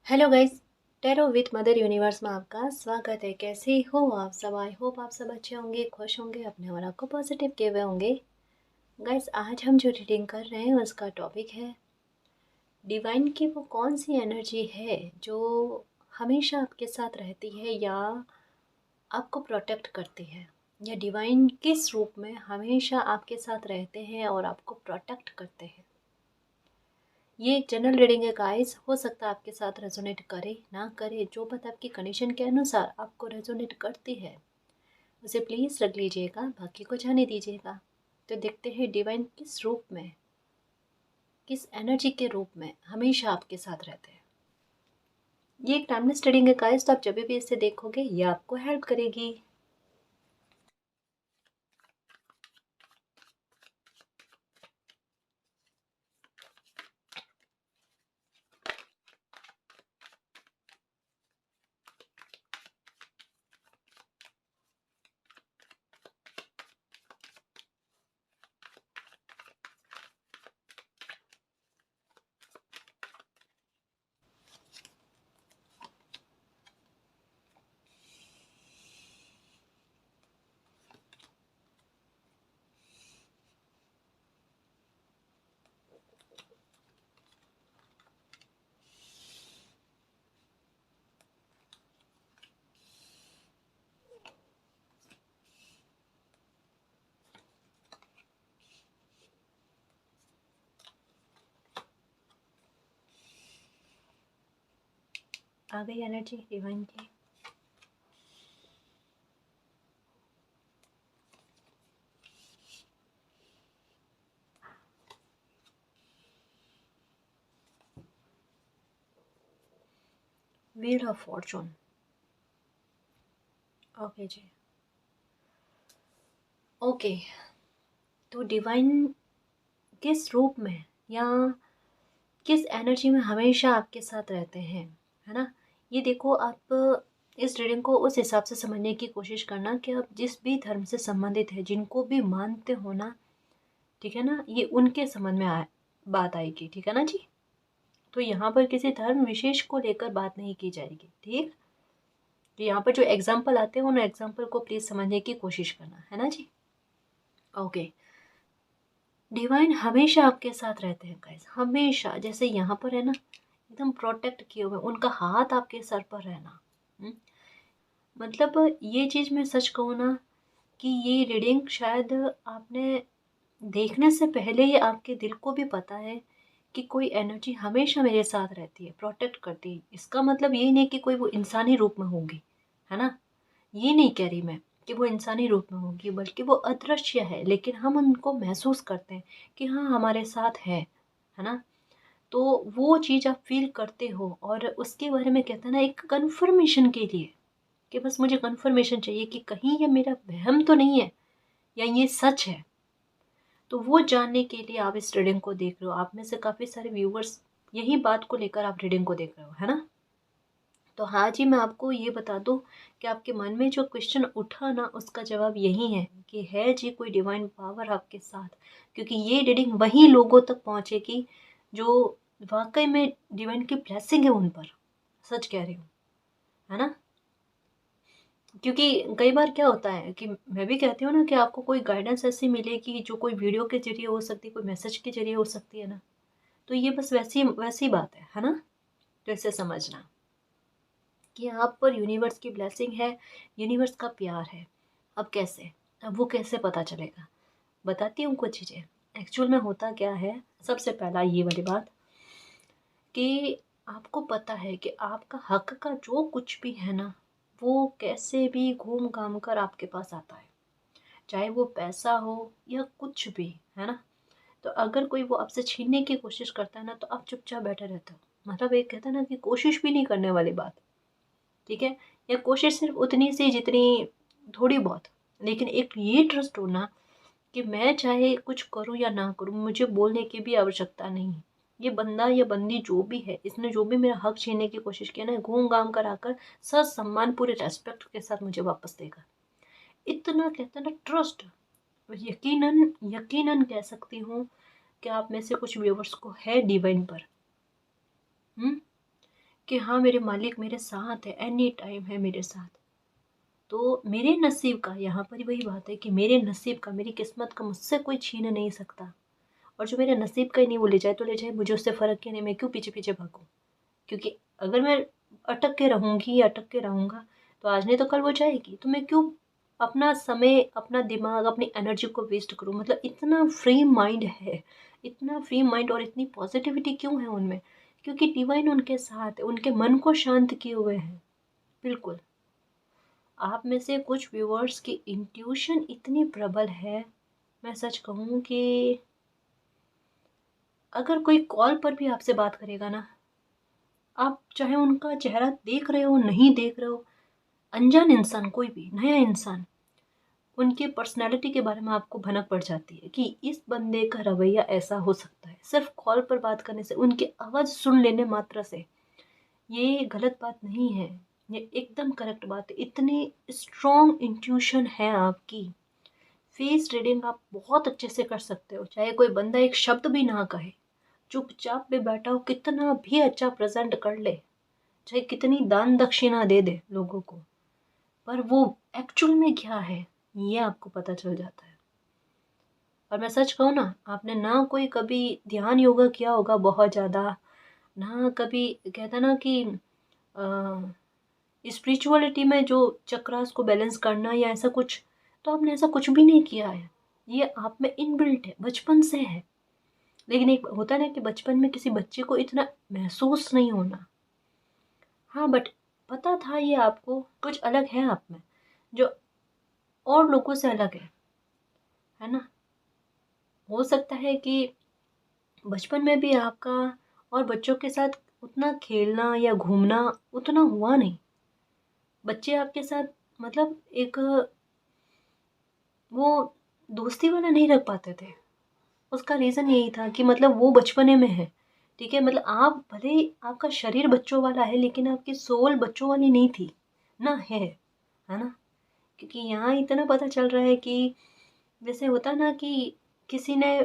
Hello guys, tarot with mother universe में आपका स्वागत है। कैसे हो आप सब? आई होप आप सब अच्छे होंगे, खुश होंगे, अपने और आपको पॉजिटिव किए हुए होंगे। गाइस, आज हम जो रीडिंग कर रहे हैं उसका टॉपिक है डिवाइन की वो कौन सी एनर्जी है जो हमेशा आपके साथ रहती है या आपको प्रोटेक्ट करती है, या डिवाइन किस रूप में हमेशा आपके साथ रहते हैं और आपको प्रोटेक्ट करते हैं। ये एक जनरल रीडिंग है गाइस, हो सकता है आपके साथ रेजोनेट करे ना करे। जो बात आपकी कंडीशन के अनुसार आपको रेजोनेट करती है उसे प्लीज़ रख लीजिएगा, बाकी को जाने दीजिएगा। तो देखते हैं डिवाइन किस रूप में, किस एनर्जी के रूप में हमेशा आपके साथ रहते हैं। ये एक टाइमलेस रीडिंग है गाइस, तो आप जब भी इसे देखोगे ये आपको हेल्प करेगी। आ गई एनर्जी डिवाइन की। Wheel of fortune. Okay ji, okay. तो डिवाइन किस रूप में या किस एनर्जी में हमेशा आपके साथ रहते हैं, है ना। ये देखो, आप इस रीडिंग को उस हिसाब से समझने की कोशिश करना कि आप जिस भी धर्म से संबंधित है, जिनको भी मानते हो ना, ठीक है ना, ये उनके समझ में बात आएगी, ठीक है ना जी। तो यहाँ पर किसी धर्म विशेष को लेकर बात नहीं की जाएगी, ठीक। तो यहाँ पर जो एग्जाम्पल आते हैं उन एग्जाम्पल को प्लीज समझने की कोशिश करना, है ना जी। ओके। डिवाइन हमेशा आपके साथ रहते हैं गाइस, हमेशा। जैसे यहाँ पर है ना, एकदम प्रोटेक्ट किए हुए, उनका हाथ आपके सर पर रहना। मतलब ये चीज़ मैं सच कहूँ ना, कि ये रीडिंग शायद आपने देखने से पहले ही आपके दिल को भी पता है कि कोई एनर्जी हमेशा मेरे साथ रहती है, प्रोटेक्ट करती है। इसका मतलब ये नहीं कि कोई वो इंसानी रूप में होगी, है ना। ये नहीं कह रही मैं कि वो इंसानी रूप में होगी, बल्कि वो अदृश्य है, लेकिन हम उनको महसूस करते हैं कि हाँ हमारे साथ है ना। तो वो चीज़ आप फील करते हो, और उसके बारे में कहते हैं ना, एक कन्फर्मेशन के लिए, कि बस मुझे कन्फर्मेशन चाहिए कि कहीं ये मेरा वहम तो नहीं है या ये सच है। तो वो जानने के लिए आप इस रीडिंग को देख रहे हो। आप में से काफ़ी सारे व्यूवर्स यही बात को लेकर आप रीडिंग को देख रहे हो, है ना। तो हाँ जी, मैं आपको ये बता दूँ कि आपके मन में जो क्वेश्चन उठा ना, उसका जवाब यही है कि है जी कोई डिवाइन पावर आपके साथ। क्योंकि ये रीडिंग वही लोगों तक पहुँचेगी जो वाकई में डिवाइन की ब्लेसिंग है उन पर। सच कह रही हूँ, है ना। क्योंकि कई बार क्या होता है कि मैं भी कहती हूँ ना कि आपको कोई गाइडेंस ऐसी मिलेगी जो कोई वीडियो के जरिए हो सकती है, कोई मैसेज के जरिए हो सकती है ना। तो ये बस वैसी वैसी बात है ना। तो इसे समझना कि आप पर यूनिवर्स की ब्लेसिंग है, यूनिवर्स का प्यार है। अब कैसे, अब वो कैसे पता चलेगा, बताती हूँ कुछ चीज़ें। एक्चुअल में होता क्या है, सबसे पहला ये वाली बात कि आपको पता है कि आपका हक का जो कुछ भी है ना, वो कैसे भी घूम घाम कर आपके पास आता है, चाहे वो पैसा हो या कुछ भी, है ना। तो अगर कोई वो आपसे छीनने की कोशिश करता है ना, तो आप चुपचाप बैठे रहते हो। मतलब एक कहता है ना कि कोशिश भी नहीं करने वाली बात, ठीक है। या कोशिश सिर्फ उतनी सी जितनी थोड़ी बहुत, लेकिन एक ये ट्रस्ट होना कि मैं चाहे कुछ करूँ या ना करूँ, मुझे बोलने की भी आवश्यकता नहीं। ये बंदा या बंदी जो भी है, इसने जो भी मेरा हक छीनने की कोशिश किया ना, घूम घाम कर आकर सच सम्मान पूरे रेस्पेक्ट के साथ मुझे वापस देगा। इतना कहते हैं ना ट्रस्ट। यकीनन यकीनन कह सकती हूँ कि आप में से कुछ व्यूवर्स को है डिवाइन पर। कि हाँ मेरे मालिक मेरे साथ है, एनी टाइम है मेरे साथ। तो मेरे नसीब का, यहाँ पर वही बात है कि मेरे नसीब का, मेरी किस्मत का मुझसे कोई छीन नहीं सकता। और जो मेरे नसीब का ही नहीं, वो ले जाए तो ले जाए, मुझे उससे फ़र्क क्या नहीं, मैं क्यों पीछे पीछे भागूँ। क्योंकि अगर मैं अटक के रहूँगी या अटक के रहूँगा तो आज नहीं तो कल वो जाएगी। तो मैं क्यों अपना समय, अपना दिमाग, अपनी एनर्जी को वेस्ट करूँ। मतलब इतना फ्री माइंड है, इतना फ्री माइंड और इतनी पॉजिटिविटी क्यों है उनमें? क्योंकि डिवाइन उनके साथ है, उनके मन को शांत किए हुए हैं। बिल्कुल। आप में से कुछ व्यूअर्स की इंट्यूशन इतनी प्रबल है, मैं सच कहूँ कि अगर कोई कॉल पर भी आपसे बात करेगा ना, आप चाहे उनका चेहरा देख रहे हो, नहीं देख रहे हो, अनजान इंसान, कोई भी नया इंसान, उनकी पर्सनैलिटी के बारे में आपको भनक पड़ जाती है कि इस बंदे का रवैया ऐसा हो सकता है। सिर्फ कॉल पर बात करने से, उनकी आवाज़ सुन लेने मात्र से। ये गलत बात नहीं है, ये एकदम करेक्ट बात है। इतनी स्ट्रॉन्ग इंट्यूशन है आपकी। फेस रीडिंग आप बहुत अच्छे से कर सकते हो, चाहे कोई बंदा एक शब्द भी ना कहे, चुपचाप भी बैठा हो, कितना भी अच्छा प्रेजेंट कर ले, चाहे कितनी दान दक्षिणा दे दे लोगों को, पर वो एक्चुअल में क्या है ये आपको पता चल जाता है। और मैं सच कहूँ ना, आपने ना कोई कभी ध्यान योगा किया होगा बहुत ज़्यादा, ना कभी कहता ना कि स्पिरिचुअलिटी में जो चक्रास को बैलेंस करना या ऐसा कुछ, तो आपने ऐसा कुछ भी नहीं किया है। ये आप में इनबिल्ट है, बचपन से है। लेकिन एक होता है ना कि बचपन में किसी बच्चे को इतना महसूस नहीं होना। हाँ बट पता था ये आपको कुछ अलग है आप में, जो और लोगों से अलग है ना। हो सकता है कि बचपन में भी आपका और बच्चों के साथ उतना खेलना या घूमना उतना हुआ नहीं। बच्चे आपके साथ मतलब एक वो दोस्ती वाला नहीं रख पाते थे। उसका रीज़न यही था कि मतलब वो बचपने में है, ठीक है? मतलब आप भले ही आपका शरीर बच्चों वाला है लेकिन आपकी सोल बच्चों वाली नहीं थी, ना है ना? क्योंकि यहाँ इतना पता चल रहा है कि जैसे होता ना कि किसी ने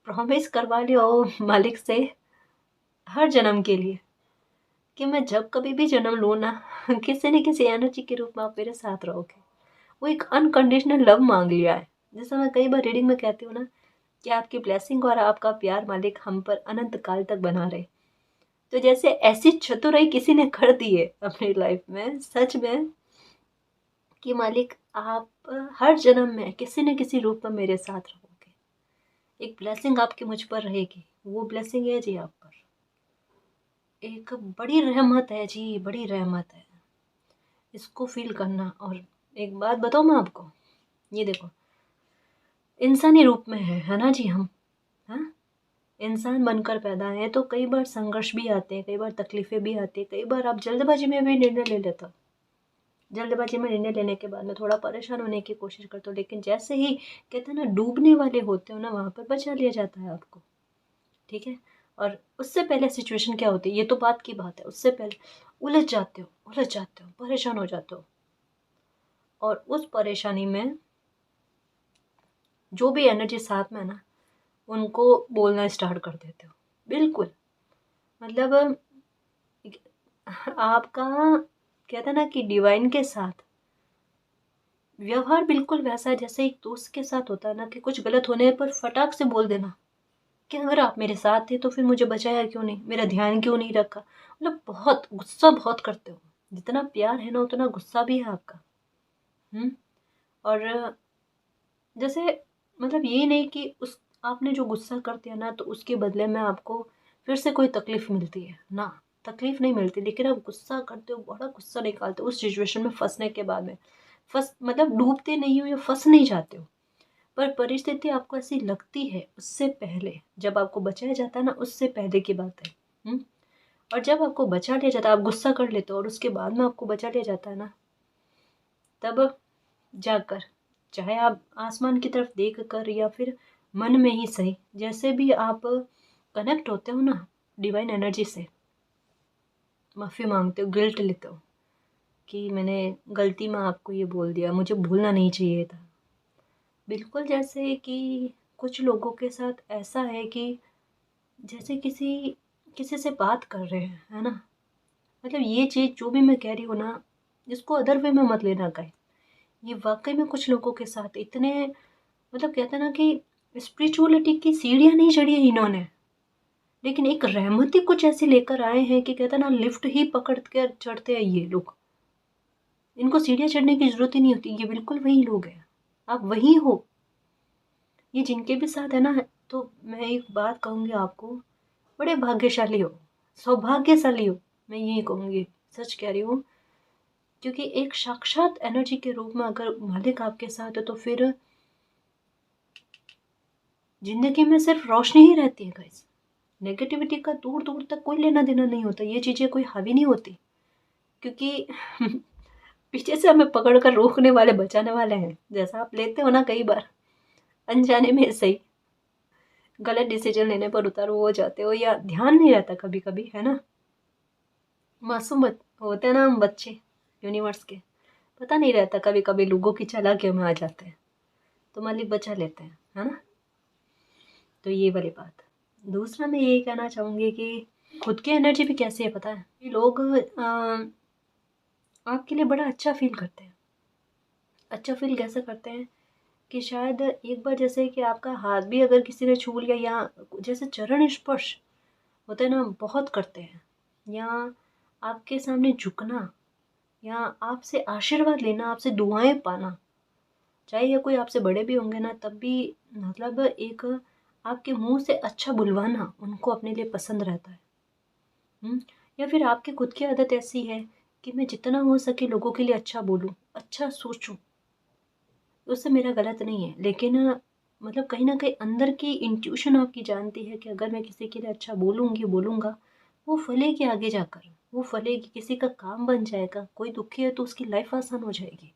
प्रॉमिस करवा लिया हो मालिक से हर जन्म के लिए कि मैं जब कभी भी जन्म लूँ ना किसी न किसी एनर्जी के रूप में आप मेरे साथ रहोगे। वो एक अनकंडीशनल लव मांग लिया है। जैसा मैं कई बार रीडिंग में कहती हूँ ना कि आपकी ब्लेसिंग और आपका प्यार मालिक हम पर अनंत काल तक बना रहे। तो जैसे ऐसी चतुराई किसी ने कर दी है अपनी लाइफ में, सच में, कि मालिक आप हर जन्म में किसी न किसी रूप में मेरे साथ रहोगे। एक ब्लेसिंग आपकी मुझ पर रहेगी, वो ब्लेसिंग है जी आप पर। एक बड़ी रहमत है जी, बड़ी रहमत है। इसको फ़ील करना। और एक बात बताऊँ मैं आपको, ये देखो, इंसानी रूप में है ना जी हम, हाँ? इंसान बनकर पैदा हैं तो कई बार संघर्ष भी आते हैं, कई बार तकलीफ़ें भी आती हैं, कई बार आप जल्दबाज़ी में भी निर्णय ले लेते हो। जल्दबाज़ी में निर्णय लेने के बाद में थोड़ा परेशान होने की कोशिश करते हो, लेकिन जैसे ही कहते हैं ना डूबने वाले होते हो ना, वहाँ पर बचा लिया जाता है आपको, ठीक है? और उससे पहले सिचुएशन क्या होती है, ये तो बात की बात है, उससे पहले उलझ जाते हो, परेशान हो जाते हो। और उस परेशानी में जो भी एनर्जी साथ में है ना, उनको बोलना स्टार्ट कर देते हो। बिल्कुल, मतलब आपका कहते हैं ना कि डिवाइन के साथ व्यवहार बिल्कुल वैसा है जैसे एक दोस्त के साथ होता है ना, कि कुछ गलत होने पर फटाक से बोल देना कि अगर आप मेरे साथ थे तो फिर मुझे बचाया क्यों नहीं, मेरा ध्यान क्यों नहीं रखा। मतलब बहुत गुस्सा बहुत करते हो, जितना प्यार है ना उतना गुस्सा भी है आपका। और जैसे मतलब ये नहीं कि उस आपने जो गुस्सा कर दिया ना तो उसके बदले में आपको फिर से कोई तकलीफ़ मिलती है ना, तकलीफ़ नहीं मिलती। लेकिन आप गुस्सा करते हो, बड़ा गुस्सा निकालते हो उस सिचुएशन में फंसने के बाद में, फंस मतलब डूबते नहीं हो या फंस नहीं जाते हो, पर परिस्थिति आपको ऐसी लगती है उससे पहले, जब आपको बचाया जाता है ना उससे पहले की बात है। और जब आपको बचा लिया जाता है, आप गुस्सा कर लेते हो और उसके बाद में आपको बचा लिया जाता है ना, तब जाकर, चाहे आप आसमान की तरफ देख कर या फिर मन में ही सही, जैसे भी आप कनेक्ट होते हो ना डिवाइन एनर्जी से, माफ़ी मांगते हो, गिल्ट लेते हो कि मैंने गलती में आपको ये बोल दिया, मुझे भूलना नहीं चाहिए था। बिल्कुल जैसे कि कुछ लोगों के साथ ऐसा है कि जैसे किसी किसी से बात कर रहे हैं, है ना? मतलब ये चीज़ जो भी मैं कह रही हूँ ना, इसको अदर वे में मत लेना गाइस। ये वाक़ई में कुछ लोगों के साथ इतने, मतलब कहते हैं ना कि स्पिरिचुअलिटी की सीढ़ियाँ नहीं चढ़ी है इन्होंने, लेकिन एक रहमत ही कुछ ऐसी लेकर आए हैं कि कहते हैं ना लिफ्ट ही पकड़ के चढ़ते हैं ये लोग। इनको सीढ़ियाँ चढ़ने की ज़रूरत ही नहीं होती, ये बिल्कुल वही लोग हैं। आप वही हो। ये जिनके भी साथ है ना, तो मैं एक बात कहूँगी आपको, बड़े भाग्यशाली हो, सौभाग्यशाली हो, मैं यही कहूँगी, सच कह रही हूँ। क्योंकि एक साक्षात एनर्जी के रूप में अगर मालिक आपके साथ है तो फिर ज़िंदगी में सिर्फ रोशनी ही रहती है गाइस। नेगेटिविटी का दूर दूर तक कोई लेना देना नहीं होता, ये चीज़ें कोई हावी नहीं होती, क्योंकि पीछे से हमें पकड़ कर रोकने वाले बचाने वाले हैं। जैसा आप लेते हो ना कई बार अनजाने में सही, गलत डिसीजन लेने पर उतारू हो जाते हो, या ध्यान नहीं रहता कभी कभी, है ना। मासूम होते हैं ना हम बच्चे यूनिवर्स के, पता नहीं रहता, कभी कभी लोगों की चालाकियों में आ जाते हैं, तो मालिक बचा लेते हैं, है ना। तो ये वाली बात। दूसरा मैं यही कहना चाहूँगी कि खुद की एनर्जी भी कैसी है पता है, ये लोग आपके लिए बड़ा अच्छा फील करते हैं। अच्छा फील कैसे करते हैं कि शायद एक बार जैसे कि आपका हाथ भी अगर किसी ने छू लिया, या जैसे चरण स्पर्श होते हैं ना, बहुत करते हैं, या आपके सामने झुकना, या आपसे आशीर्वाद लेना, आपसे दुआएं पाना, चाहे ये कोई आपसे बड़े भी होंगे ना, तब भी मतलब एक आपके मुंह से अच्छा बुलवाना उनको अपने लिए पसंद रहता है। या फिर आपकी खुद की आदत ऐसी है कि मैं जितना हो सके लोगों के लिए अच्छा बोलूं, अच्छा सोचूं, उससे मेरा गलत नहीं है, लेकिन मतलब कहीं ना कहीं अंदर की इंट्यूशन आपकी जानती है कि अगर मैं किसी के लिए अच्छा बोलूंगी बोलूंगा, वो फलेगी आगे जाकर, वो फलेगी, किसी का काम बन जाएगा, कोई दुखी है तो उसकी लाइफ आसान हो जाएगी।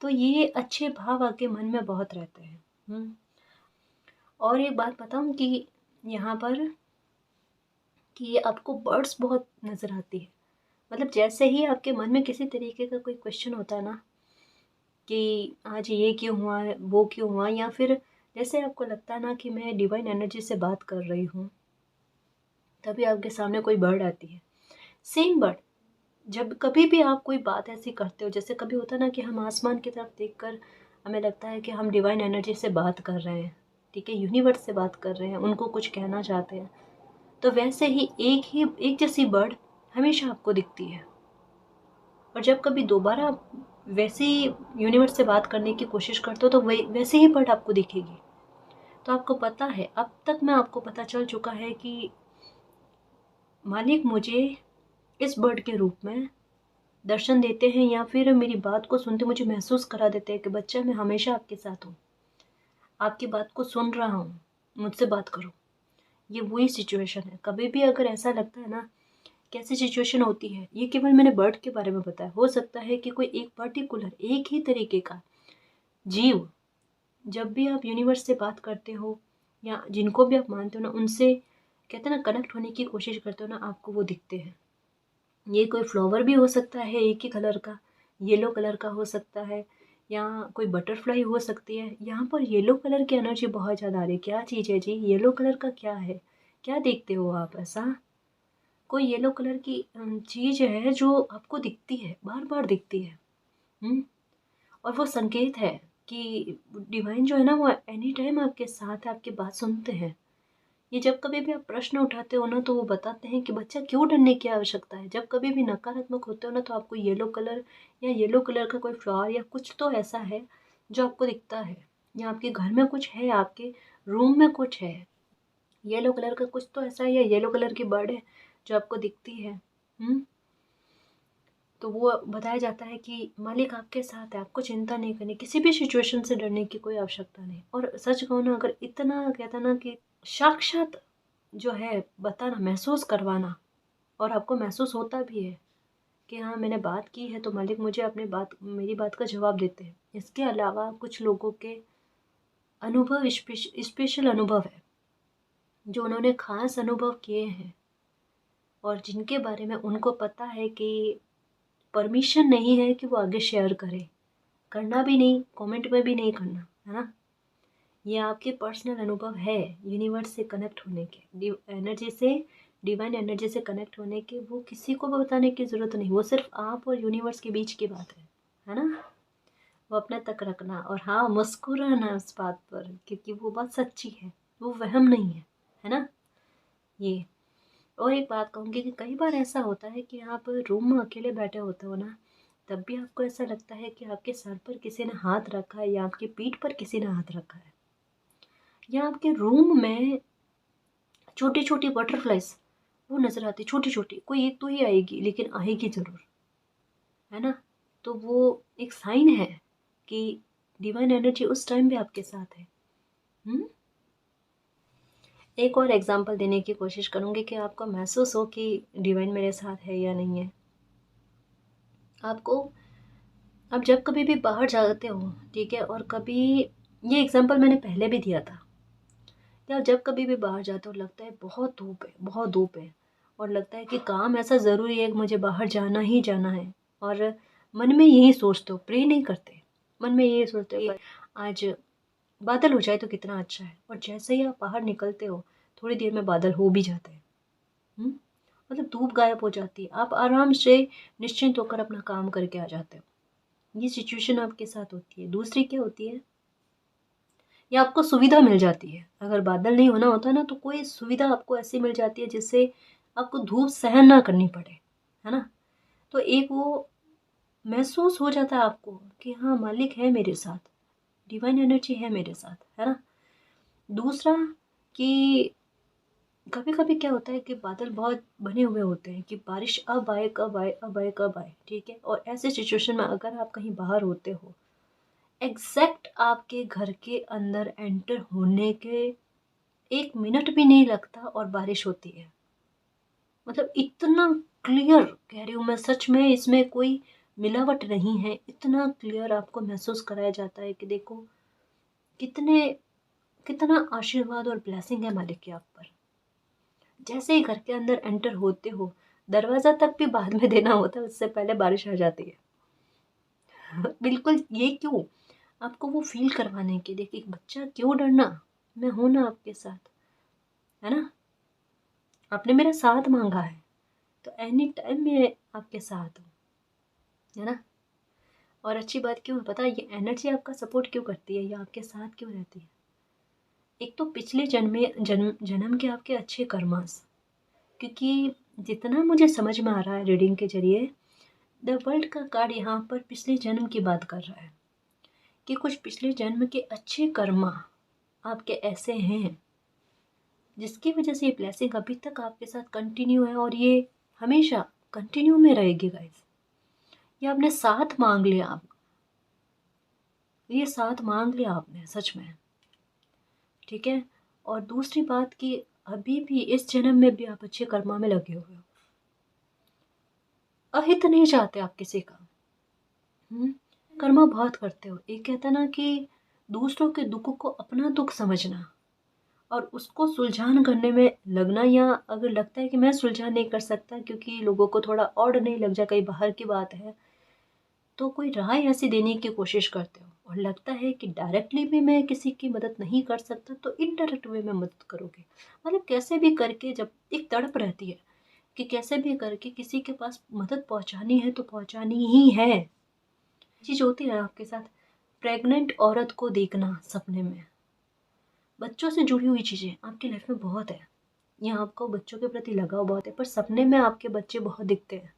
तो ये अच्छे भाव आपके मन में बहुत रहते हैं। और एक बात बताऊं कि यहाँ पर कि आपको बर्ड्स बहुत नज़र आती है। मतलब जैसे ही आपके मन में किसी तरीके का कोई क्वेश्चन होता है ना, कि आज ये क्यों हुआ है, वो क्यों हुआ, या फिर जैसे आपको लगता है ना कि मैं डिवाइन एनर्जी से बात कर रही हूँ, तभी आपके सामने कोई बर्ड आती है, सेम बर्ड। जब कभी भी आप कोई बात ऐसी करते हो, जैसे कभी होता है ना कि हम आसमान की तरफ देखकर हमें लगता है कि हम डिवाइन एनर्जी से बात कर रहे हैं, ठीक है, यूनिवर्स से बात कर रहे हैं, उनको कुछ कहना चाहते हैं, तो वैसे ही एक जैसी बर्ड हमेशा आपको दिखती है। और जब कभी दोबारा आप वैसे ही यूनिवर्स से बात करने की कोशिश करते हो तो वैसे ही बर्ड आपको दिखेगी। तो आपको पता है, अब तक मैं आपको पता चल चुका है कि मालिक मुझे इस बर्ड के रूप में दर्शन देते हैं, या फिर मेरी बात को सुनते मुझे महसूस करा देते हैं कि बच्चा मैं हमेशा आपके साथ हूँ, आपकी बात को सुन रहा हूँ, मुझसे बात करो। ये वही सिचुएशन है। कभी भी अगर ऐसा लगता है ना, कैसी सिचुएशन होती है, ये केवल मैंने बर्ड के बारे में बताया, हो सकता है कि कोई एक पर्टिकुलर एक ही तरीके का जीव, जब भी आप यूनिवर्स से बात करते हो या जिनको भी आप मानते हो ना, उनसे कहते हैं ना कनेक्ट होने की कोशिश करते हो ना, आपको वो दिखते हैं। ये कोई फ्लावर भी हो सकता है एक ही कलर का, येलो कलर का हो सकता है, या कोई बटरफ्लाई हो सकती है। यहाँ पर येलो कलर की एनर्जी बहुत ज़्यादा आ रही है। क्या चीज़ है जी, येलो कलर का क्या है, क्या देखते हो आप ऐसा? कोई येलो कलर की चीज़ है जो आपको दिखती है, बार बार दिखती है। हम्म और वो संकेत है कि डिवाइन जो है ना, वो एनी टाइम आपके साथ है, आपकी बात सुनते हैं। ये जब कभी भी आप प्रश्न उठाते हो ना, तो वो बताते हैं कि बच्चा क्यों डरने की आवश्यकता है। जब कभी भी नकारात्मक होते हो ना, तो आपको येलो कलर या येलो कलर का कोई फ्लावर या कुछ तो ऐसा है जो आपको दिखता है, या आपके घर में कुछ है, आपके रूम में कुछ है, येलो कलर का कुछ तो ऐसा है, या येलो कलर की बर्ड है जो आपको दिखती है। तो वो बताया जाता है कि मालिक आपके साथ है, आपको चिंता नहीं करनी, किसी भी सिचुएशन से डरने की कोई आवश्यकता नहीं। और सच कहूँ ना, अगर इतना कहता ना कि साक्षात जो है बताना, महसूस करवाना, और आपको महसूस होता भी है कि हाँ मैंने बात की है तो मालिक मुझे अपनी बात, मेरी बात का जवाब देते हैं। इसके अलावा कुछ लोगों के अनुभव स्पेशल अनुभव है, जो उन्होंने खास अनुभव किए हैं, और जिनके बारे में उनको पता है कि परमिशन नहीं है कि वो आगे शेयर करें, करना भी नहीं, कमेंट में भी नहीं करना, है ना। ये आपके पर्सनल अनुभव है यूनिवर्स से कनेक्ट होने के, एनर्जी से डिवाइन एनर्जी से कनेक्ट होने की वो किसी को भी बताने की ज़रूरत नहीं, वो सिर्फ आप और यूनिवर्स के बीच की बात है ना। वो अपने तक रखना और हाँ मुस्कुराना उस बात पर, क्योंकि वो बात सच्ची है, वो वहम नहीं है ना ये। और एक बात कहूँगी कि कई बार ऐसा होता है कि आप रूम में अकेले बैठे होते हो ना, तब भी आपको ऐसा लगता है कि आपके सर पर किसी ने हाथ रखा है या आपकी पीठ पर किसी ने हाथ रखा है, या आपके रूम में छोटी छोटी बटरफ्लाइज वो नज़र आती, छोटी छोटी, कोई एक तो ही आएगी लेकिन आएगी ज़रूर, है ना। तो वो एक साइन है कि डिवाइन एनर्जी उस टाइम भी आपके साथ है। एक और एग्जांपल देने की कोशिश करूँगी कि आपको महसूस हो कि डिवाइन मेरे साथ है या नहीं है। आपको, आप जब कभी भी बाहर जाते हो, ठीक है, और कभी, ये एग्जांपल मैंने पहले भी दिया था, या जब कभी भी बाहर जाते हो लगता है बहुत धूप है, बहुत धूप है, और लगता है कि काम ऐसा ज़रूरी है कि मुझे बाहर जाना ही जाना है, और मन में यही सोचते हो, प्रे नहीं करते, मन में यही सोचते हो कि आज बादल हो जाए तो कितना अच्छा है, और जैसे ही आप बाहर निकलते हो थोड़ी देर में बादल हो भी जाते हैं। मतलब धूप गायब हो जाती है, आप आराम से निश्चिंत होकर अपना काम करके आ जाते हो। ये सिचुएशन आपके साथ होती है। दूसरी क्या होती है, या आपको सुविधा मिल जाती है, अगर बादल नहीं होना होता ना तो कोई सुविधा आपको ऐसी मिल जाती है जिससे आपको धूप सहन ना करनी पड़े, है ना। तो एक वो महसूस हो जाता है आपको कि हाँ मालिक है मेरे साथ, डिवाइन एनर्जी है मेरे साथ, है ना। दूसरा कि कभी कभी क्या होता है कि बादल बहुत बने हुए होते हैं कि बारिश अब आए कब आए, अब आए कब आए, ठीक है, और ऐसे सिचुएशन में अगर आप कहीं बाहर होते हो, एग्जैक्ट आपके घर के अंदर एंटर होने के 1 मिनट भी नहीं लगता और बारिश होती है। मतलब इतना क्लियर कह रही हूँ मैं, सच में इसमें कोई मिलावट नहीं है, इतना क्लियर आपको महसूस कराया जाता है कि देखो कितने, कितना आशीर्वाद और ब्लेसिंग है मालिक की आप पर। जैसे ही घर के अंदर एंटर होते हो, दरवाजा तक भी बाद में देना होता है, उससे पहले बारिश आ जाती है। बिल्कुल, ये क्यों, आपको वो फील करवाने के लिए कि बच्चा क्यों डरना, मैं हूं ना आपके साथ, है ना। आपने मेरा साथ मांगा है तो एनी टाइम मैं आपके साथ हूँ, है ना। और अच्छी बात क्यों है पता है, ये एनर्जी आपका सपोर्ट क्यों करती है, ये आपके साथ क्यों रहती है। एक तो पिछले जन्म जन्म के आपके अच्छे कर्मास, क्योंकि जितना मुझे समझ में आ रहा है रीडिंग के जरिए, द वर्ल्ड का कार्ड यहाँ पर पिछले जन्म की बात कर रहा है कि कुछ पिछले जन्म के अच्छे कर्मा आपके ऐसे हैं जिसकी वजह से ये ब्लेसिंग अभी तक आपके साथ कंटिन्यू है, और ये हमेशा कंटिन्यू में रहेगी गाइस। ये आपने साथ मांग लिया, आप ये साथ मांग लिया आपने सच में, ठीक है। और दूसरी बात कि अभी भी इस जन्म में भी आप अच्छे कर्मा में लगे हुए हो, अहित नहीं चाहते आप किसी का। कर्मा बहुत करते हो। एक कहता ना कि दूसरों के दुख को अपना दुख समझना और उसको सुलझान करने में लगना, या अगर लगता है कि मैं सुलझान नहीं कर सकता क्योंकि लोगों को थोड़ा ऑड नहीं लग जाए, कहीं बाहर की बात है, तो कोई राय ऐसी देने की कोशिश करते हो, और लगता है कि डायरेक्टली भी मैं किसी की मदद नहीं कर सकता तो इनडायरेक्ट वे में मदद करोगे। मतलब कैसे भी करके, जब एक तड़प रहती है कि कैसे भी करके किसी के पास मदद पहुंचानी है तो पहुंचानी ही है। चीज होती है आपके साथ, प्रेग्नेंट औरत को देखना सपने में, बच्चों से जुड़ी हुई चीजें आपकी लाइफ में बहुत है, या आपको बच्चों के प्रति लगाव बहुत है, पर सपने में आपके बच्चे बहुत दिखते हैं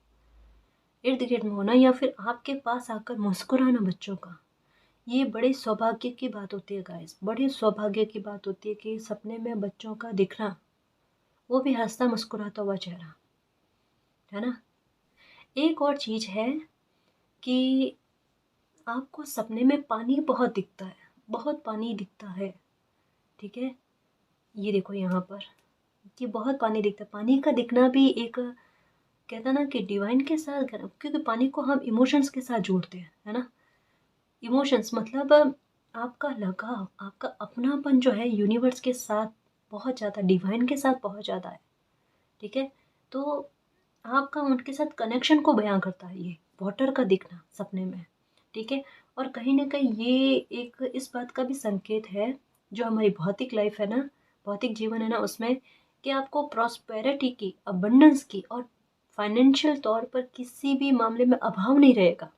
इर्द गिर्द में होना, या फिर आपके पास आकर मुस्कुराना बच्चों का, ये बड़े सौभाग्य की बात होती है गाइस, बड़े सौभाग्य की बात होती है कि सपने में बच्चों का दिखना, वो भी हंसता मुस्कुराता हुआ चेहरा, है ना। एक और चीज है कि आपको सपने में पानी बहुत दिखता है, बहुत पानी दिखता है, ठीक है। ये देखो यहाँ पर कि बहुत पानी दिखता है, पानी का दिखना भी एक, कहता ना कि डिवाइन के साथ, क्योंकि पानी को हम इमोशंस के साथ जोड़ते हैं, है ना। इमोशंस मतलब आपका लगाव, आपका अपनापन जो है यूनिवर्स के साथ बहुत ज़्यादा, डिवाइन के साथ बहुत ज़्यादा है, ठीक है। तो आपका उनके साथ कनेक्शन को बयां करता है ये वाटर का दिखना सपने में, ठीक है। और कहीं ना कहीं ये एक इस बात का भी संकेत है, जो हमारी भौतिक लाइफ है ना, भौतिक जीवन है ना, उसमें कि आपको प्रॉस्पेरिटी की, अबंडेंस की और फाइनेंशियल तौर पर किसी भी मामले में अभाव नहीं रहेगा।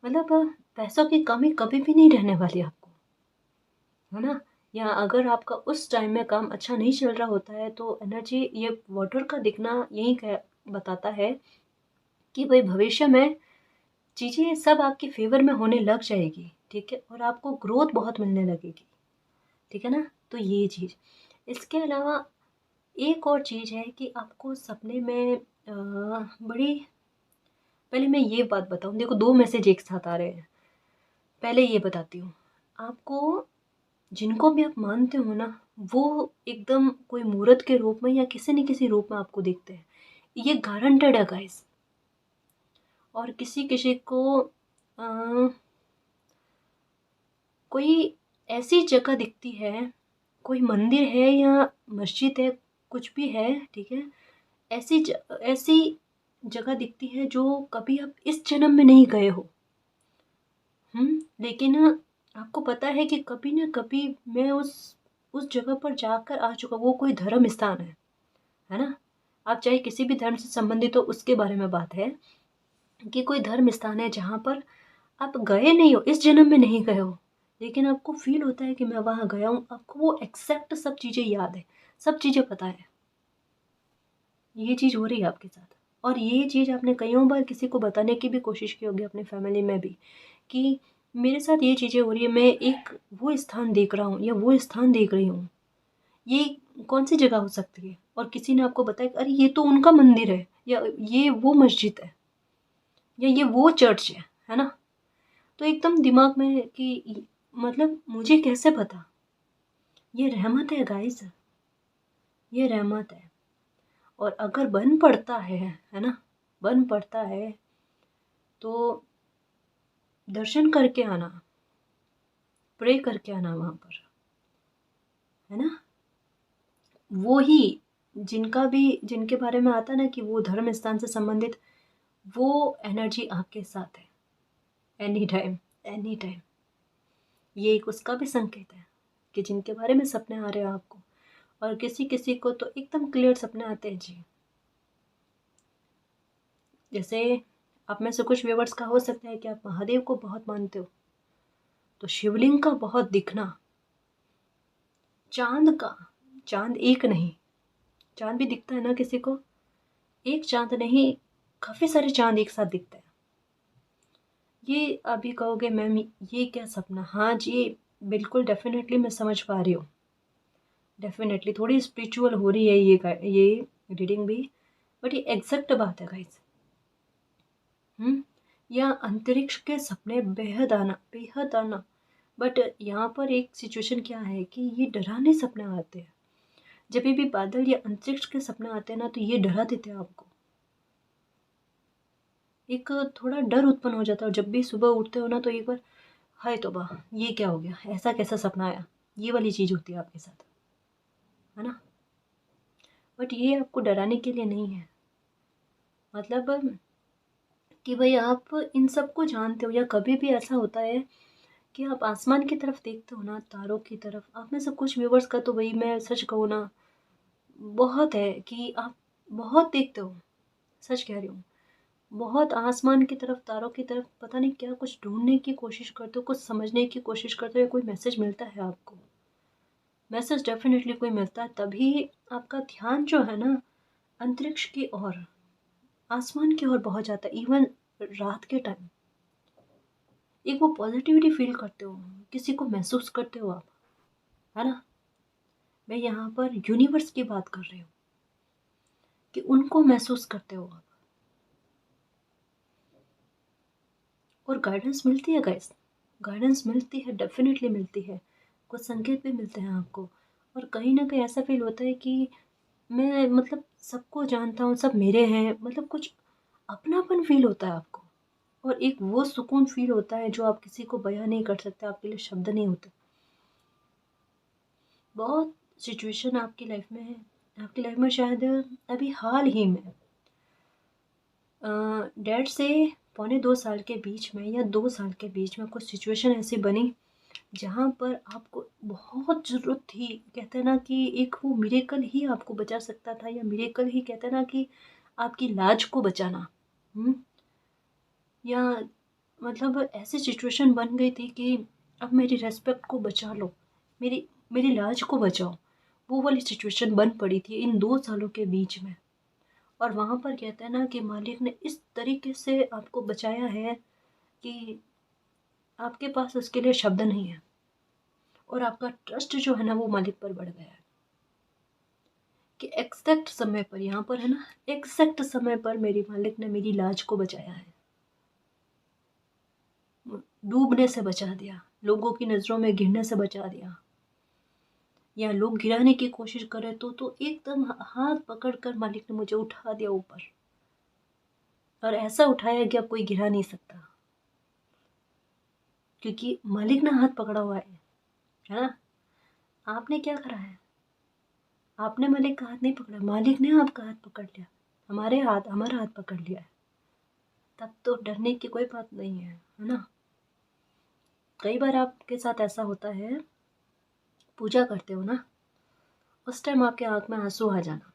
मतलब पैसों की कमी कभी भी नहीं रहने वाली आपको, है ना। या अगर आपका उस टाइम में काम अच्छा नहीं चल रहा होता है तो एनर्जी, ये वाटर का दिखना यही बताता है कि भाई भविष्य में चीज़ें सब आपके फेवर में होने लग जाएगी, ठीक है, और आपको ग्रोथ बहुत मिलने लगेगी, ठीक है ना। तो ये चीज़, इसके अलावा एक और चीज़ है कि आपको सपने में बड़ी, पहले मैं ये बात बताऊँ, देखो 2 मैसेज एक साथ आ रहे हैं। पहले ये बताती हूँ, आपको जिनको भी आप मानते हो ना, वो एकदम कोई मूर्त के रूप में या किसी न किसी रूप में आपको दिखते हैं। ये गारंटेड है गाइस। और किसी-किसी को कोई ऐसी जगह दिखती है, कोई मंदिर है या मस्जिद है, कुछ भी है, ठीक है? ऐसी जगह दिखती है जो कभी आप इस जन्म में नहीं गए हो। लेकिन आपको पता है कि कभी न कभी मैं उस जगह पर जाकर आ चुका, वो कोई धर्म स्थान है ना? आप चाहे किसी भी धर्म से संबंधित हो, उसके बारे में बात है कि कोई धर्म स्थान है जहाँ पर आप गए नहीं हो, इस जन्म में नहीं गए हो, लेकिन आपको फ़ील होता है कि मैं वहाँ गया हूँ, आपको वो एग्ज़ैक्ट सब चीज़ें याद है, सब चीज़ें पता है। ये चीज़ हो रही है आपके साथ, और ये चीज़ आपने कइयों बार किसी को बताने की भी कोशिश की होगी अपनी फैमिली में भी, कि मेरे साथ ये चीज़ें हो रही है, मैं एक वो स्थान देख रहा हूँ या वो स्थान देख रही हूँ, ये कौन-सी जगह हो सकती है? और किसी ने आपको बताया कि अरे ये तो उनका मंदिर है, या ये वो मस्जिद है, या ये वो चर्च है ना? तो एकदम दिमाग में कि मतलब मुझे कैसे पता? ये रहमत है गाइस, ये रहमत है। और अगर बन पड़ता है ना? बन पड़ता है तो दर्शन करके आना, प्रे करके आना वहाँ पर, है ना? वो ही जिनके बारे में आता है ना कि वो धर्म स्थान से संबंधित, वो एनर्जी आपके साथ है, एनी टाइम, एनी टाइम। ये एक उसका भी संकेत है कि जिनके बारे में सपने आ रहे हैं आपको, और किसी-किसी को तो एकदम क्लियर सपने आते हैं जी। जैसे आप में से कुछ व्यूअर्स का हो सकता है कि आप महादेव को बहुत मानते हो, तो शिवलिंग का बहुत दिखना, चाँद का, चाँद एक नहीं, चाँद भी दिखता है ना किसी को, एक चाँद नहीं, काफ़ी सारे चाँद एक साथ दिखते हैं। ये अभी कहोगे मैम ये क्या सपना? हाँ जी, बिल्कुल डेफ़िनेटली मैं समझ पा रही हूँ। डेफ़िनेटली थोड़ी स्पिरिचुअल हो रही है ये रीडिंग भी, बट ये एग्ज़ैक्ट बात है गाइस। या अंतरिक्ष के सपने बेहद आना। बट यहाँ पर एक सिचुएशन क्या है कि ये डरावने सपने आते हैं। जब भी बादल या अंतरिक्ष के सपने आते हैं ना, तो ये डरा देते हैं आपको। एक थोड़ा डर उत्पन्न हो जाता है, और जब भी सुबह उठते हो ना तो एक बार, हाय तौबा, ये क्या हो गया, ऐसा कैसा सपना आया, ये वाली चीज़ होती है आपके साथ, है ना। बट ये आपको डराने के लिए नहीं है, मतलब कि भाई आप इन सबको जानते हो, या कभी भी ऐसा होता है कि आप आसमान की तरफ देखते हो ना, तारों की तरफ, आप में से कुछ व्यूवर्स का तो भाई मैं सच कहूँ ना, बहुत है कि आप बहुत देखते हो, सच कह रही हूँ, बहुत आसमान की तरफ, तारों की तरफ, पता नहीं क्या कुछ ढूँढने की कोशिश करते हो, कुछ समझने की कोशिश करते हो, या कोई मैसेज मिलता है आपको। मैसेज डेफ़िनेटली कोई मिलता है, तभी आपका ध्यान जो है ना, अंतरिक्ष की ओर, आसमान की ओर बहुत जाता है, इवन रात के टाइम। एक वो पॉज़िटिविटी फ़ील करते हो, किसी को महसूस करते हो आप, है ना? मैं यहाँ पर यूनिवर्स की बात कर रही हूँ कि उनको महसूस करते हो आप। और गाइडेंस मिलती है गाइस, गाइडेंस मिलती है, डेफ़िनेटली मिलती है। कुछ संकेत भी मिलते हैं आपको, और कहीं न कहीं ऐसा फ़ील होता है कि मैं मतलब सबको जानता हूँ, सब मेरे हैं, मतलब कुछ अपनापन फ़ील होता है आपको, और एक वो सुकून फ़ील होता है जो आप किसी को बयाँ नहीं कर सकते, आपके लिए शब्द नहीं होते। बहुत सिचुएशन आपकी लाइफ़ में है, आपकी लाइफ़ में शायद अभी हाल ही में 1.5 से पौने 2 साल के बीच में, या 2 साल के बीच में कुछ सिचुएशन ऐसी बनी जहाँ पर आपको बहुत ज़रूरत थी, कहते हैं ना कि एक वो मिरेकल ही आपको बचा सकता था, या मिरेकल ही कहते हैं ना कि आपकी लाज को बचाना। हुँ? या मतलब ऐसी सिचुएशन बन गई थी कि अब मेरी रिस्पेक्ट को बचा लो, मेरी मेरी लाज को बचाओ। वो वाली सिचुएशन बन पड़ी थी इन 2 सालों के बीच में। और वहाँ पर कहते हैं ना कि मालिक ने इस तरीके से आपको बचाया है कि आपके पास उसके लिए शब्द नहीं है। और आपका ट्रस्ट जो है ना वो मालिक पर बढ़ गया है कि एग्जैक्ट समय पर, यहाँ पर है ना, एग्जैक्ट समय पर मेरी मालिक ने मेरी लाज को बचाया है, डूबने से बचा दिया, लोगों की नज़रों में गिरने से बचा दिया, या लोग गिराने की कोशिश करे तो एकदम हाथ पकड़कर मालिक ने मुझे उठा दिया ऊपर, और ऐसा उठाया कि अब कोई गिरा नहीं सकता, क्योंकि मालिक ने हाथ पकड़ा हुआ है ना। आपने क्या करा है? आपने मालिक का हाथ नहीं पकड़ा, मालिक ने आपका हाथ पकड़ लिया, हमारा हाथ पकड़ लिया है। तब तो डरने की कोई बात नहीं है ना। कई बार आपके साथ ऐसा होता है, पूजा करते हो ना, उस टाइम आपके आँख में आंसू आ जाना,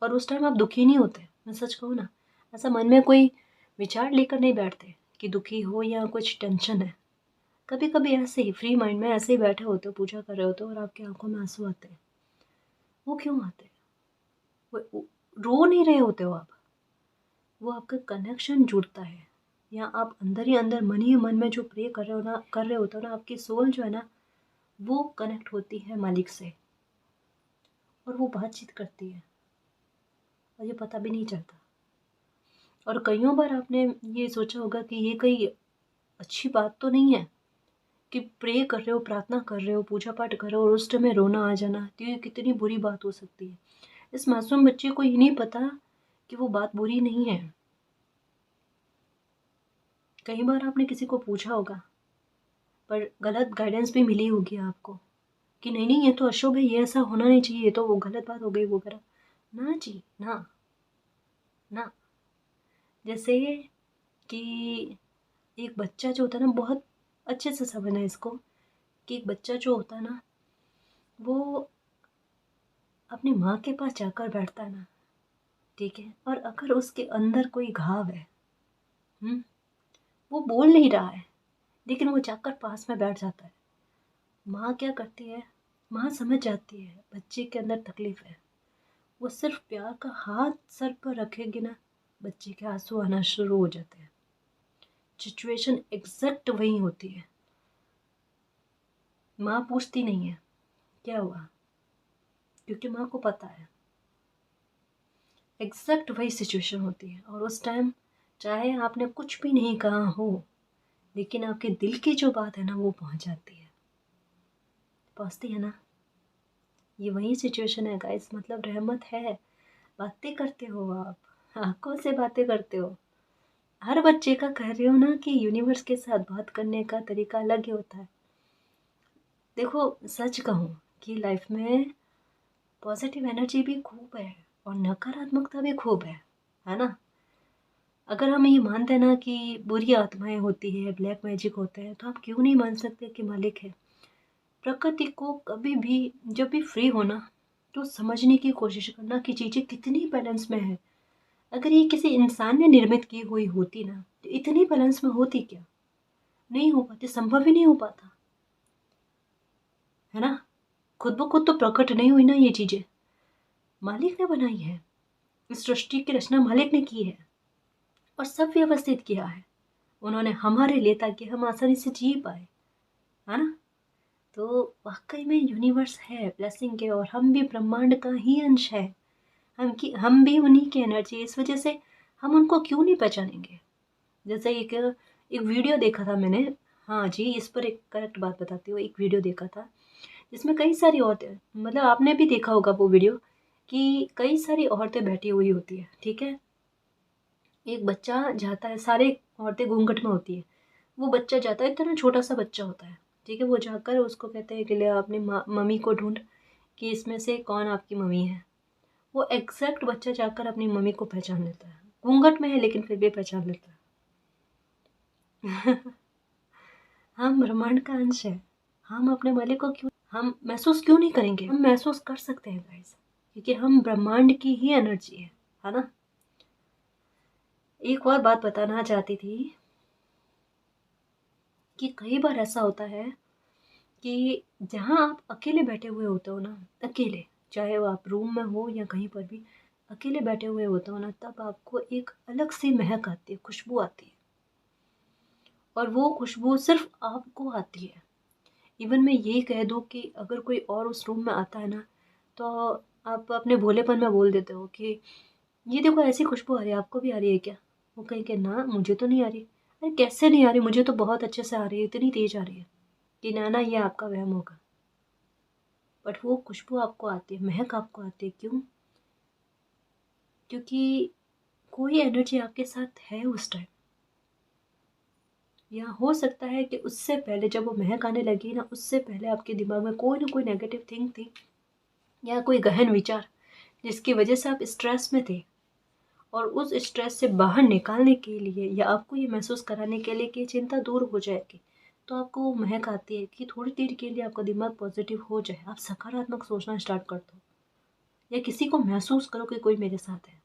और उस टाइम आप दुखी नहीं होते। मैं सच कहूँ ना, ऐसा मन में कोई विचार लेकर नहीं बैठते कि दुखी हो या कुछ टेंशन है। कभी कभी ऐसे ही फ्री माइंड में ऐसे ही बैठे होते हो, पूजा कर रहे होते हो, और आपकी आंखों में आंसू आते हैं। वो क्यों आते हैं? रो नहीं रहे होते हो आप, वो आपका कनेक्शन जुड़ता है, या आप अंदर ही अंदर मन ही मन में जो प्रे कर रहे होते हो ना, आपकी सोल जो है ना वो कनेक्ट होती है मालिक से, और वो बातचीत करती है, और ये पता भी नहीं चलता। और कईयों बार आपने ये सोचा होगा कि ये कई अच्छी बात तो नहीं है कि प्रे कर रहे हो, प्रार्थना कर रहे हो, पूजा पाठ कर रहे हो, और उस टाइम में रोना आ जाना, तो ये कितनी बुरी बात हो सकती है। इस मासूम बच्चे को ये नहीं पता कि वो बात बुरी नहीं है। कई बार आपने किसी को पूछा होगा, पर गलत गाइडेंस भी मिली होगी आपको कि नहीं नहीं ये तो अशुभ है, ये ऐसा होना नहीं चाहिए, ये तो वो गलत बात हो गई वगैरह। ना जी ना, ना। जैसे कि एक बच्चा जो होता है ना, बहुत अच्छे से समझना है इसको, कि एक बच्चा जो होता है ना वो अपनी माँ के पास जाकर बैठता है ना, ठीक है, और अगर उसके अंदर कोई घाव है, हम्म, वो बोल नहीं रहा है, लेकिन वो जाकर पास में बैठ जाता है। माँ क्या करती है? माँ समझ जाती है बच्चे के अंदर तकलीफ है, वो सिर्फ प्यार का हाथ सर पर रखेगी ना, बच्चे के आंसू आना शुरू हो जाते हैं। सिचुएशन एग्जैक्ट वही होती है। माँ पूछती नहीं है क्या हुआ, क्योंकि माँ को पता है। एग्जैक्ट वही सिचुएशन होती है, और उस टाइम चाहे आपने कुछ भी नहीं कहा हो, लेकिन आपके दिल की जो बात है ना वो पहुंच जाती है, पहुंचती है ना। ये वही सिचुएशन है गाइस, मतलब रहमत है। बातें करते हो आप, आंखों से बातें करते हो। हर बच्चे का कह रही हो ना कि यूनिवर्स के साथ बात करने का तरीका अलग ही होता है। देखो, सच कहूँ कि लाइफ में पॉजिटिव एनर्जी भी खूब है, और नकारात्मकता भी खूब है ना। अगर हम ये मानते हैं ना कि बुरी आत्माएं होती है, ब्लैक मैजिक होता है, तो आप क्यों नहीं मान सकते कि मालिक है। प्रकृति को कभी भी, जब भी फ्री होना, तो समझने की कोशिश करना कि चीज़ें कितनी बैलेंस में है। अगर ये किसी इंसान ने निर्मित की हुई होती ना, तो इतनी बैलेंस में होती क्या? नहीं हो पाती, संभव ही नहीं हो पाता, है ना। खुद ब खुद तो प्रकट नहीं हुई ना ये चीज़ें, मालिक ने बनाई है। इस सृष्टि की रचना मालिक ने की है, और सब व्यवस्थित किया है उन्होंने हमारे लिए, ताकि हम आसानी से जी पाए, है ना। तो वाकई में यूनिवर्स है ब्लेसिंग के, और हम भी ब्रह्मांड का ही अंश है। हम भी उन्हीं की एनर्जी, इस वजह से हम उनको क्यों नहीं पहचानेंगे। जैसे एक वीडियो देखा था मैंने, हाँ जी, इस पर एक करेक्ट बात बताती हूँ। एक वीडियो देखा था जिसमें कई सारी औरतें, मतलब आपने भी देखा होगा वो वीडियो, कि कई सारी औरतें बैठी हुई होती है, ठीक है। एक बच्चा जाता है, सारे औरतें घूंघट में होती है, वो बच्चा जाता है, इतना छोटा सा बच्चा होता है, ठीक है। वो जाकर उसको कहते हैं कि ले अपनी मम्मी को ढूंढ, कि इसमें से कौन आपकी मम्मी है। वो एग्जैक्ट बच्चा जाकर अपनी मम्मी को पहचान लेता है, घूंघट में है लेकिन फिर भी पहचान लेता है। हम ब्रह्मांड का अंश है। हम अपने मालिक को क्यों हम महसूस क्यों नहीं करेंगे? हम महसूस कर सकते हैं गाइस, क्योंकि हम ब्रह्मांड की ही एनर्जी है ना। एक और बात बताना चाहती थी कि कई बार ऐसा होता है कि जहाँ आप अकेले बैठे हुए होते हो ना, अकेले, चाहे वो आप रूम में हो या कहीं पर भी अकेले बैठे हुए होते हो ना, तब आपको एक अलग सी महक आती है, खुशबू आती है, और वो खुशबू सिर्फ आपको आती है। इवन मैं ये कह दूँ कि अगर कोई और उस रूम में आता है ना, तो आप अपने भोलेपन में बोल देते हो कि ये देखो ऐसी खुशबू आ रही है, आपको भी आ रही है क्या? वो कहेंगे ना मुझे तो नहीं आ रही। अरे कैसे नहीं आ रही, मुझे तो बहुत अच्छे से आ रही है, इतनी तेज आ रही है। कि ना ये आपका वहम होगा। बट वो खुशबू आपको आती है, महक आपको आती है, क्यों? क्योंकि कोई एनर्जी आपके साथ है उस टाइम। या हो सकता है कि उससे पहले जब वो महक आने लगी ना, उससे पहले आपके दिमाग में कोई ना कोई नेगेटिव थिंक थी, या कोई गहन विचार, जिसकी वजह से आप स्ट्रेस में थे। और उस स्ट्रेस से बाहर निकालने के लिए, या आपको ये महसूस कराने के लिए कि चिंता दूर हो जाएगी, तो आपको वो महक आती है कि थोड़ी देर के लिए आपका दिमाग पॉजिटिव हो जाए, आप सकारात्मक सोचना स्टार्ट कर दो, या किसी को महसूस करो कि कोई मेरे साथ है।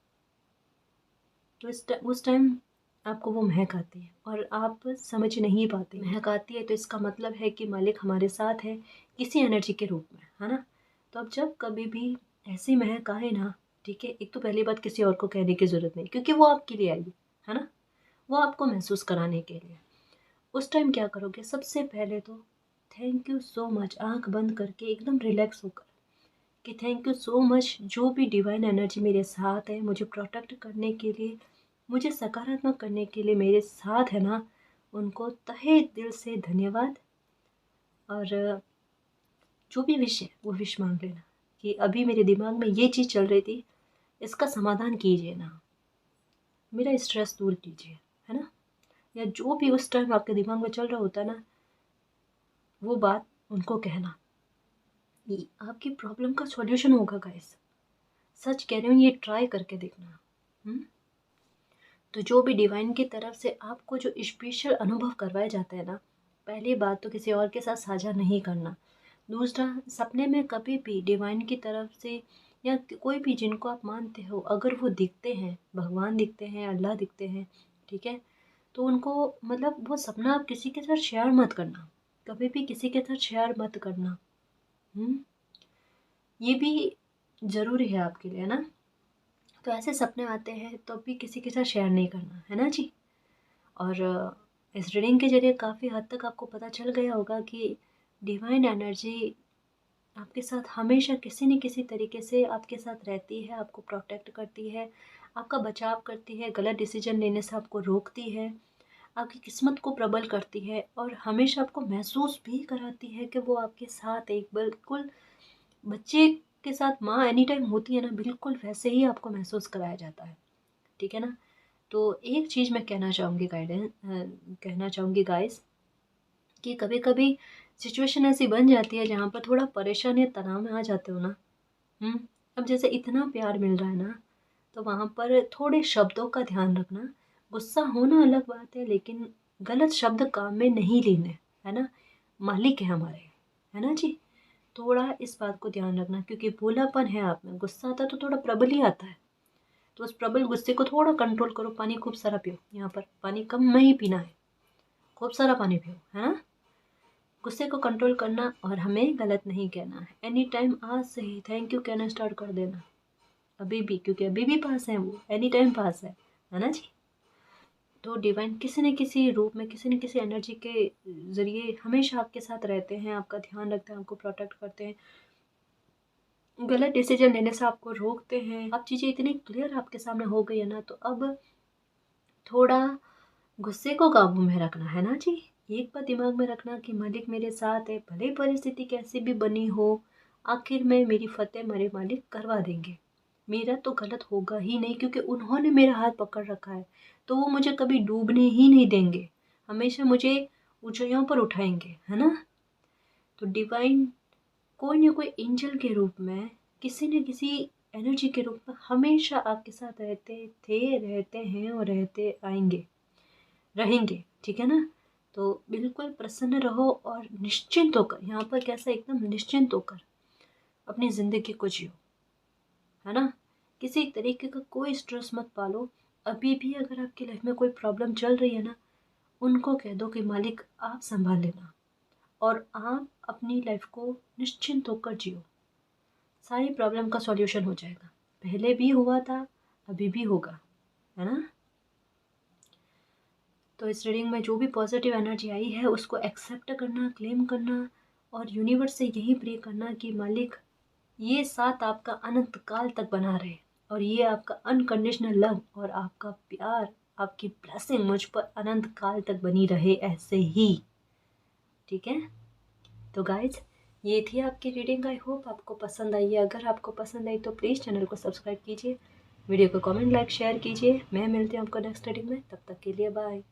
तो उस टाइम आपको वो महक आती है और आप समझ नहीं पाते। महक आती है तो इसका मतलब है कि मालिक हमारे साथ है किसी एनर्जी के रूप में, है ना। तो अब जब कभी भी ऐसी महक आए ना, ठीक है, एक तो पहली बात किसी और को कहने की ज़रूरत नहीं, क्योंकि वो आपके लिए आई है ना, वो आपको महसूस कराने के लिए। उस टाइम क्या करोगे? सबसे पहले तो थैंक यू सो मच, आंख बंद करके एकदम रिलैक्स होकर कि थैंक यू सो मच, जो भी डिवाइन एनर्जी मेरे साथ है, मुझे प्रोटेक्ट करने के लिए, मुझे सकारात्मक करने के लिए मेरे साथ है ना, उनको तहे दिल से धन्यवाद। और जो भी विश है वो विश मांग लेना कि अभी मेरे दिमाग में ये चीज़ चल रही थी, इसका समाधान कीजिए ना, मेरा स्ट्रेस दूर कीजिए, है ना। या जो भी उस टाइम आपके दिमाग में चल रहा होता है ना, वो बात उनको कहना, ये आपकी प्रॉब्लम का सॉल्यूशन होगा गाइस। सच कह रही हूँ, ये ट्राई करके देखना। तो जो भी डिवाइन की तरफ से आपको जो स्पेशल अनुभव करवाया जाता है ना, पहली बात तो किसी और के साथ साझा नहीं करना। दूसरा, सपने में कभी भी डिवाइन की तरफ से या कोई भी जिनको आप मानते हो, अगर वो दिखते हैं, भगवान दिखते हैं, अल्लाह दिखते हैं, ठीक है, तो उनको मतलब वो सपना आप किसी के साथ शेयर मत करना, कभी भी किसी के साथ शेयर मत करना। ये भी ज़रूरी है आपके लिए, है ना। तो ऐसे सपने आते हैं तो भी किसी के साथ शेयर नहीं करना, है ना जी। और इस रीडिंग के ज़रिए काफ़ी हद तक आपको पता चल गया होगा कि डिवाइन एनर्जी आपके साथ हमेशा किसी न किसी तरीके से आपके साथ रहती है, आपको प्रोटेक्ट करती है, आपका बचाव करती है, गलत डिसीजन लेने से आपको रोकती है, आपकी किस्मत को प्रबल करती है, और हमेशा आपको महसूस भी कराती है कि वो आपके साथ एक बिल्कुल बच्चे के साथ माँ एनी टाइम होती है ना, बिल्कुल वैसे ही आपको महसूस कराया जाता है, ठीक है ना। तो एक चीज़ मैं कहना चाहूँगी गाइस, कि कभी कभी सिचुएशन ऐसी बन जाती है जहाँ पर थोड़ा परेशान या तनाव में आ जाते हो ना। अब जैसे इतना प्यार मिल रहा है ना, तो वहाँ पर थोड़े शब्दों का ध्यान रखना। गुस्सा होना अलग बात है, लेकिन गलत शब्द काम में नहीं लेने, है ना। मालिक है हमारे, है ना जी। थोड़ा इस बात को ध्यान रखना, क्योंकि भोलापन है आप में, गुस्सा आता है तो थोड़ा प्रबल ही आता है। तो उस प्रबल गुस्से को थोड़ा कंट्रोल करो, पानी खूब सारा पियो, यहाँ पर पानी कम नहीं पीना है, खूब सारा पानी पियो, है ना। गुस्से को कंट्रोल करना, और हमें गलत नहीं कहना है। एनी टाइम आज से ही थैंक यू कहना स्टार्ट कर देना, अभी भी, क्योंकि अभी भी पास है, वो एनी टाइम पास है ना जी। तो डिवाइन किसी न किसी रूप में, किसी न किसी एनर्जी के ज़रिए हमेशा आपके साथ रहते हैं, आपका ध्यान रखते हैं, आपको प्रोटेक्ट करते हैं, गलत डिसीजन लेने से आपको रोकते हैं। अब चीज़ें इतनी क्लियर आपके सामने हो गई है ना, तो अब थोड़ा गुस्से को काबू में रखना, है ना जी। एक बात दिमाग में रखना कि मालिक मेरे साथ है, भले परिस्थिति कैसी भी बनी हो, आखिर में मेरी फतेह मेरे मालिक करवा देंगे। मेरा तो गलत होगा ही नहीं, क्योंकि उन्होंने मेरा हाथ पकड़ रखा है, तो वो मुझे कभी डूबने ही नहीं देंगे, हमेशा मुझे ऊंचाइयों पर उठाएंगे, है ना। तो डिवाइन कोई ना कोई एंजल के रूप में, किसी न किसी एनर्जी के रूप में हमेशा आपके साथ रहते थे, रहते हैं और रहते आएंगे, रहेंगे, ठीक है ना। तो बिल्कुल प्रसन्न रहो और निश्चिंत होकर, यहाँ पर कैसा एकदम निश्चिंत होकर अपनी ज़िंदगी को जियो, है ना। किसी तरीके का कोई स्ट्रेस मत पालो। अभी भी अगर आपकी लाइफ में कोई प्रॉब्लम चल रही है ना, उनको कह दो कि मालिक आप संभाल लेना, और आप अपनी लाइफ को निश्चिंत होकर जियो। सारी प्रॉब्लम का सॉल्यूशन हो जाएगा। पहले भी हुआ था, अभी भी होगा, है ना। तो इस रीडिंग में जो भी पॉजिटिव एनर्जी आई है उसको एक्सेप्ट करना, क्लेम करना, और यूनिवर्स से यही प्रे करना कि मालिक ये साथ आपका अनंत काल तक बना रहे, और ये आपका अनकंडीशनल लव और आपका प्यार, आपकी ब्लेसिंग मुझ पर अनंत काल तक बनी रहे ऐसे ही। ठीक है, तो गाइज ये थी आपकी रीडिंग। आई होप आपको पसंद आई है। अगर आपको पसंद आई तो प्लीज़ चैनल को सब्सक्राइब कीजिए, वीडियो को कमेंट, लाइक, शेयर कीजिए। मैं मिलती हूँ आपको नेक्स्ट रीडिंग में, तब तक के लिए बाय।